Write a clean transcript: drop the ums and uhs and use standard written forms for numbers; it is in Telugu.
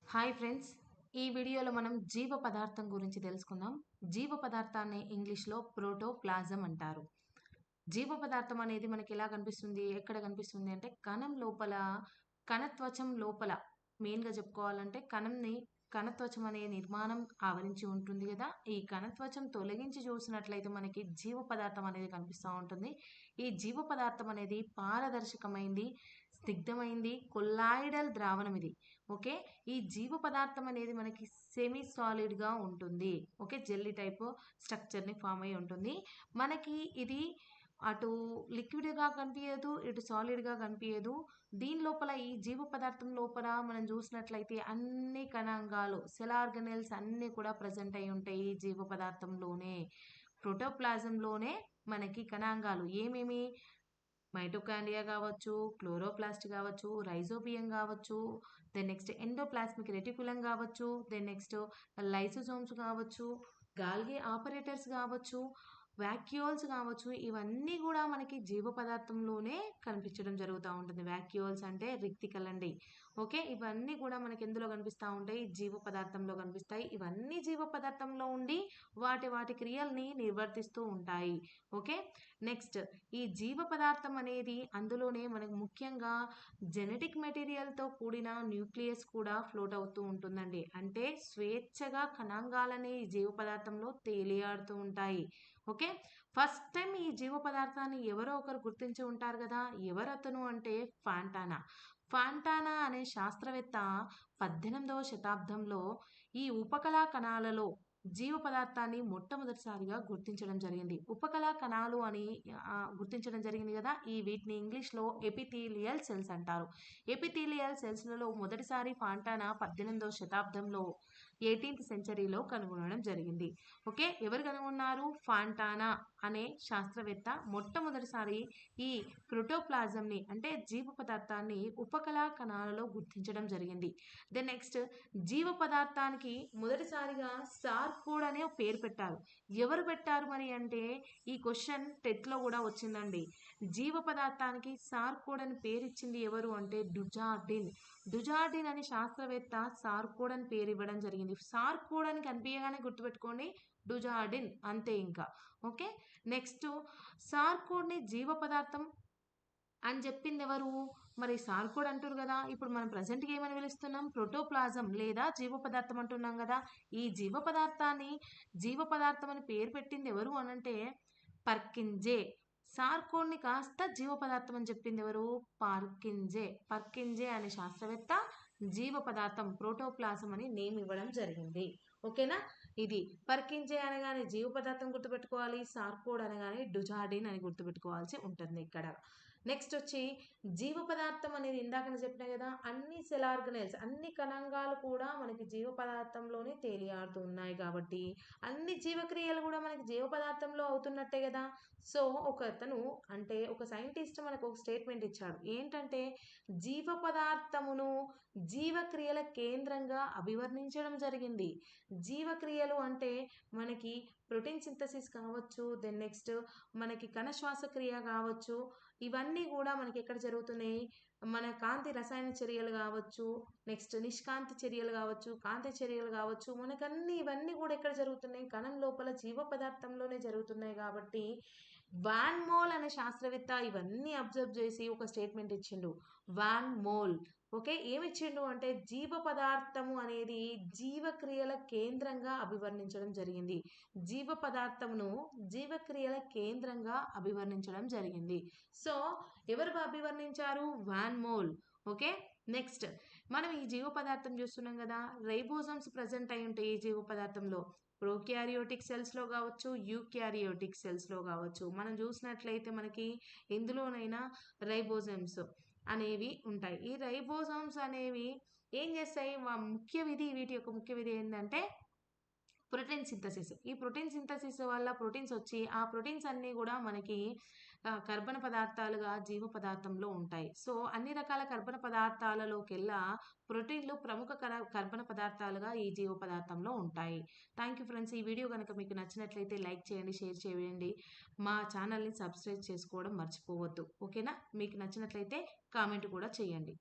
హాయ్ ఫ్రెండ్స్, ఈ వీడియోలో మనం జీవ పదార్థం గురించి తెలుసుకుందాం. జీవ పదార్థాన్ని ఇంగ్లీష్‌లో ప్రోటోప్లాజం అంటారు. జీవ పదార్థం అనేది మనకి ఎలా కనిపిస్తుంది? ఎక్కడ కనిపిస్తుంది అంటే కణం లోపల, కణత్వచం లోపల మెయిన్‌గా చెప్పుకోవాలంటే కణత్వచం అనే నిర్మాణం ఆవరించి ఉంటుంది గదా! ఈ కణత్వచం తొలగించి చూసినట్లయితే మనకి జీవ పదార్థం అనేది కనిపిస్తా ఉంటుంది. ఈ జీవ పదార్థం అనేది పారదర్శకమైంది, స్నిగ్ధమైంది, కొల్లాయిడల్ ద్రావణం ఇది. ఓకే. ఈ జీవ పదార్థం అనేది మనకి సెమీ సాలిడ్‌గా ఉంటుంది. ఓకే. జెల్లీ టైప్ స్ట్రక్చర్‌ని ఫార్మ్ అయ్యి ఉంటుంది. మనకి ఇది అటు లిక్విడ్‌గా కనిపియదు, ఇటు సాలిడ్‌గా కనిపియదు. దీని లోపల ఈ జీవ పదార్థం లోపల మనం చూసినట్లయితే అన్ని కణాంగాలు, సెల్ ఆర్గానెల్స్ అన్నీ కూడా ప్రెజెంట్ అయ్యి ఉంటాయి ఈ జీవ పదార్థంలోనే. ప్రోటోప్లాజంలోనే మనకి కణాంగాలు ఏమేమి మైటోకాండ్రియా గావచ్చు, క్లోరోప్లాస్ట్ గావచ్చు, రైజోబియం గావచ్చు, దెన్ నెక్స్ట్ ఎండోప్లాస్మిక్ రెటిక్యులం గావచ్చు, దెన్ నెక్స్ట్ లైసోజోమ్స్ గావచ్చు, గాల్గి ఆపరేటర్స్ గావచ్చు, వాక్యూల్స్ గావచ్చు, ఇవన్నీ గూడా మనకి జీవ పదార్థంలోనే కనిపించడం జరుగుతా ఉంటుంది. వాక్యూల్స్ అంటే రిక్తికలండి. ఓకే. ఇవన్నీ గూడా మనకి ఎందులో కనిపిస్తా ఉంటాయి? జీవ పదార్థంలో కనిపిస్తాయి. ఇవన్నీ జీవ పదార్థంలో ఉండి వాటి క్రియల్ని నిర్వర్తిస్తూ ఉంటాయి. ఓకే. నెక్స్ట్ ఈ జీవ పదార్థం అనేది అందులోనే మనకు ముఖ్యంగా జెనెటిక్ మెటీరియల్‌తో కూడిన న్యూక్లియస్ కూడా ఫ్లోట్ అవుతూ ఉంటుందండి. అంటే స్వేచ్ఛగా కణాంగాలనే ఈ జీవ పదార్థంలో తేలియాడుతూ ఉంటాయి. ఓకే. ఫస్ట్ టైమ్ ఈ జీవ పదార్థాన్ని ఎవరో ఒకరు గుర్తించి ఉంటారు గదా! ఎవరతను అంటే ఫాంటానా. ఫాంటానా అనే శాస్త్రవేత్త 18వ శతాబ్దంలో ఈ ఉపకళా కణాలలో జీవ పదార్థాన్ని మొట్టమొదటిసారిగా గుర్తించడం జరిగింది. ఉపకళా కణాలు అని గుర్తించడం జరిగింది గదా! వీటిని ఇంగ్లీష్‌లో ఎపిథీలియల్ సెల్స్ అంటారు. ఎపిథీలియల్ సెల్స్‌లలో మొదటిసారి ఫాంటానా 18వ శతాబ్దంలో 18థ్ సెంచరీలో కనుగొనడం జరిగింది. ఓకే. ఎవరు కనుగొన్నారు? ఫాంటానా అనే శాస్త్రవేత్త మొట్టమొదటిసారి ఈ ప్రోటోప్లాజంని అంటే జీవ పదార్థాన్ని ఉపకళా కణాలలో గుర్తించడం జరిగింది. దెన్ నెక్స్ట్ జీవ పదార్థానికి మొదటిసారిగా సార్కోడ్ అనే ఒక పేరు పెట్టారు. ఎవరు పెట్టారు మరి అంటే ఈ క్వెషన్ టెట్‌లో గూడా వచ్చిందండి. జీవ పదార్థానికి సార్కోడ్ అని పేరిచ్చింది ఎవరు అంటే డుజార్డిన్. డుజార్డిన్ అనే శాస్త్రవేత్త సార్కోడ్ అని పేరు ఇవ్వడం జరిగింది. సార్కోడ్ అని కనిపియగానే గుర్తుపెట్టుకోండి డుజార్డిన్ అంతే ఇంకా. ఓకే. నెక్స్ట్ సార్కోడ్‌ని జీవ పదార్థం అని చెప్పిందెవరు? మరి సార్కోడ్ అంటుర్రు గదా! ఇప్పుడు మనం ప్రెజెంట్‌గా ఏమని పిలుస్తున్నాం? ప్రోటోప్లాజం లేదా జీవ పదార్థం అంటున్నాం గదా! ఈ జీవ పదార్థాన్ని జీవ పదార్థం అని పేరు పెట్టింది ఎవరు అనంటే పర్కింజే. సార్కోడ్‌ని కాస్త జీవ పదార్థం అని చెప్పిందెవరు? పర్కింజే. పర్కింజే అనే శాస్త్రవేత్త జీవ పదార్థం ప్రోటోప్లాజం అని నేమ్ ఇవ్వడం జరిగింది. ఓకేనా? ఇది పర్కింజే అనగానే జీవ పదార్థం గుర్తుపెట్టుకోవాలి. సార్కోడ్ అనగానే డుజార్డిన్ అని గుర్తుపెట్టుకోవాల్సి ఉంటుంది ఇక్కడ. నెక్స్ట్ వచ్చి జీవ పదార్థం అనేది ఇందాకనే చెప్పినా గదా! అన్ని సెల్ ఆర్గనెల్స్ అన్ని కణాంగాలు కూడా మనకి జీవ పదార్థంలోనే తేలియాడుతూ ఉన్నాయి గాబట్టి, అన్ని జీవక్రియలు గూడా మనకి జీవ పదార్థంలో అవుతున్నట్టే గదా! సో, ఒకతను అంటే ఒక సైంటిస్ట్ మనకు ఒక స్టేట్మెంట్ ఇచ్చాడు. ఏంటంటే, జీవ పదార్థమును జీవక్రియల కేంద్రంగా అభివర్ణించడం జరిగింది. జీవక్రియలు అంటే మనకి ప్రోటీన్ సింథసిస్ కావచ్చు, దెన్ నెక్స్ట్ మనకి కణ శ్వాసక్రియ గావచ్చు, ఇవన్నీ గూడా మనకి ఎక్కడ జరుగుతున్నాయి? మన కాంతి రసాయన చర్యలు గావచ్చు, నెక్స్ట్ నిష్కాంతి చర్యలు గావచ్చు, కాంతి చర్యలు గావచ్చు, మనకన్నీ ఇవన్నీ గూడా ఎక్కడ జరుగుతున్నాయి? కణం లోపల జీవ పదార్థంలోనే జరుగుతున్నాయి గాబట్టి, వాన్ మోల్ అనే శాస్త్రవేత్త ఇవన్నీ అబ్జర్వ్ జేసి ఒక స్టేట్మెంట్ ఇచ్చిండు. Van mole. ఓకే. ఏమిచ్చిండు అంటే జీవ పదార్థము అనేది జీవక్రియల కేంద్రంగా అభివర్ణించడం జరిగింది. జీవ పదార్థమును జీవక్రియల కేంద్రంగా అభివర్ణించడం జరిగింది. సో, ఎవరు అభివర్ణించారు? Van mole. ఓకే. నెక్స్ట్ మనం ఈ జీవ పదార్థం చూస్తున్నాం గదా! రైబోజోమ్స్ ప్రెజెంట్ అయి ఉంటాయి ఈ జీవ పదార్థంలో. ప్రోకారియోటిక్ సెల్స్‌లో గావచ్చు, యూకారియోటిక్ సెల్స్‌లో గావచ్చు. మనం చూసినట్లయితే మనకి ఎందులోనైనా రైబోజోమ్స్ అనేవి ఉంటాయి. ఈ రైబోజోమ్స్ అనేవి ఏం చేస్తాయి? వీటి యొక్క ముఖ్య విధి ఏందంటే ప్రోటీన్ సింథసిస్. ఈ ప్రోటీన్ సింథసిస్ వల్ల ప్రోటీన్స్ వచ్చి, ఆ ప్రోటీన్స్ అన్నీ గూడా మనకి కర్బన పదార్థాలుగా జీవ పదార్థంలో ఉంటాయి. సో, అన్ని రకాల కర్బన పదార్థాలలోకెల్లా ప్రోటీన్‌లు ప్రముఖ కర్బన పదార్థాలుగా ఈ జీవ పదార్థంలో ఉంటాయి. Thank you friends. ఈ వీడియో గనక మీకు నచ్చినట్లయితే లైక్ చేయండి, షేర్ చేయండి. మా ఛానల్‌ని సబ్స్క్రైబ్ చేసుకోవడం మర్చిపోవద్దు. ఓకేనా? మీకు నచ్చినట్లయితే కామెంట్ కూడా చేయండి.